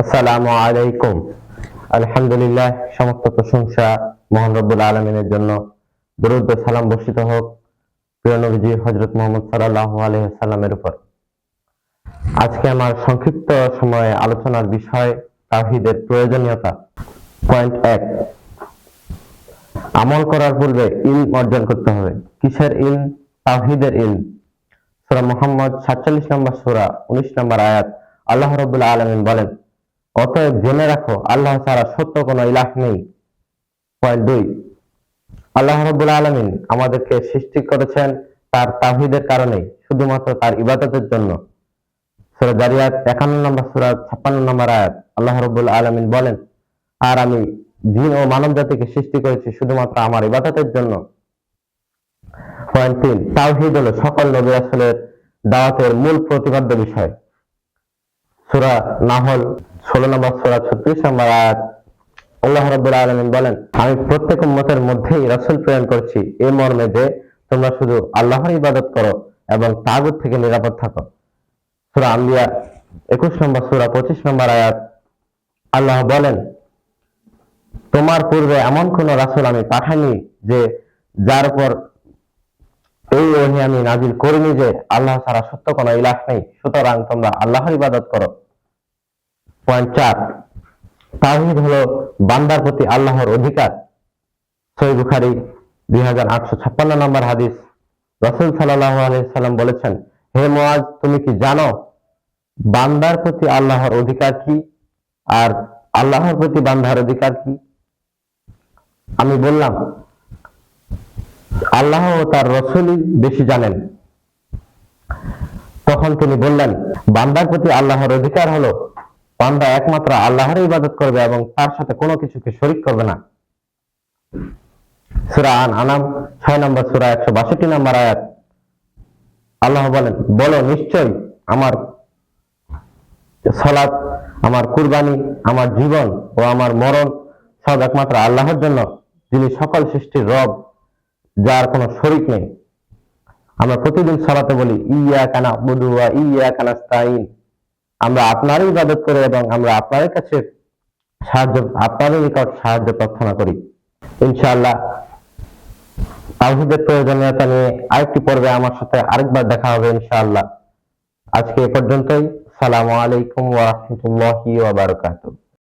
আসসালামু আলাইকুম। আলহামদুলিল্লাহ, সমস্ত প্রশংসা মহান রব্বুল আলামিনের জন্য। দরুদ ও সালাম বর্ষিত হোক প্রিয় নবীজি হযরত মুহাম্মদ সাল্লাল্লাহু আলাইহি ওয়াসাল্লামের উপর। আজকে আমার সংক্ষিপ্ত সময়ে আলোচনার বিষয় তাওহীদের প্রয়োজনীয়তা। পয়েন্ট ১, আমল করার পূর্বে ইলম অর্জন করতে হবে। কিসের ইলম? তাওহীদের ইলম। সূরা মুহাম্মদ ৪৭ নম্বর সূরা ১৯ নম্বর আয়াত আল্লাহ রাব্বুল আলামিন বলেন, অতএব জেনে রাখো আল্লাহ ছাড়া সত্য কোনো ইলাহ নেই। পয়েন্ট ২, আল্লাহ রাব্বুল আলামিন আমাদেরকে সৃষ্টি করেছেন তার তাওহীদের কারণেই, শুধুমাত্র তার ইবাদতের জন্য। সূরা যারিয়াত ৫১ নম্বর সূরা ৫৬ নম্বর আয়াত আল্লাহ রাব্বুল আলামিন বলেন, আর আমি জিন ও মানব জাতিকে সৃষ্টি করেছি শুধুমাত্র আমার ইবাদতের জন্য। পয়েন্ট ৩, তাওহীদ হলো সকল নবী রাসূলের দাওয়াতের মূল প্রতিপাদ্য বিষয়। সূরা নাহল ১৬ নম্বর সূরা ৩৬ নম্বর আয়াত আল্লাহ রাব্বুল আলামিন বলেন, আমি প্রত্যেক উম্মতের মধ্যেই রাসূল প্রেরণ করেছি এই মর্মে যে তোমরা শুধু আল্লাহর ইবাদত করো এবং তাগুত থেকে নিরাপদ থাকো। সূরা আম্বিয়া ২১ নম্বর সূরা ২৫ নম্বর আয়াত আল্লাহ বলেন, তোমার পূর্বে এমন কোন রাসূল আমি পাঠাইনি যে যার উপর এই ওহী আমি নাজিল করিনি যে আল্লাহ ছাড়া সত্য কোনো ইলাহ নেই, সুতরাং তোমরা আল্লাহর ইবাদত করো। পয়েন্ট ৪, তাওহীদ হলো বান্দার প্রতি আল্লাহর অধিকার। সহিহ বুখারী ২৮৫৬ নম্বর হাদিস, রাসূল সাল্লাল্লাহু আলাইহি সাল্লাম বলেছেন, হে মুআজ, তুমি কি জানো বান্দার প্রতি আল্লাহর অধিকার কি আর আল্লাহর প্রতি বান্দার অধিকার কি? আমি বললাম, আল্লাহ ও তার রাসূলই বেশি জানেন। তখন তিনি বললেন, বান্দার প্রতি আল্লাহর অধিকার হলো বান্দা একমাত্র আল্লাহর ইবাদত করবে এবং তার সাথে কোনো কিছুকে শরীক করবে না। সূরা আনআম ৬ নম্বর সূরা ১৬২ নম্বর আয়াত আল্লাহ বলেন, বলো নিশ্চয় আমার সালাত, আমার কুরবানি, আমার জীবন ও আমার মরণ সব একমাত্র আল্লাহর জন্য, যিনি সকল সৃষ্টির রব, যার কোনো শরীক নেই। আমরা প্রতিদিন সালাতে বলি, ইয়্যাকা না'বুদু ওয়া ইয়্যাকা নাস্তাঈন। আমরা আপনারই ইবাদত করি এবং আমরা আপনার কাছে আপনারই নিকট সাহায্য প্রার্থনা করি। ইনশাআল্লাহ তাওহীদের প্রয়োজনীয়তা নিয়ে আরেকটি পর্বে আমার সাথে আরেকবার দেখা হবে ইনশাআল্লাহ। আজকে এ পর্যন্তই। আসসালামু আলাইকুম ওয়া রাহমাতুল্লাহি ওয়া বারাকাতুহু।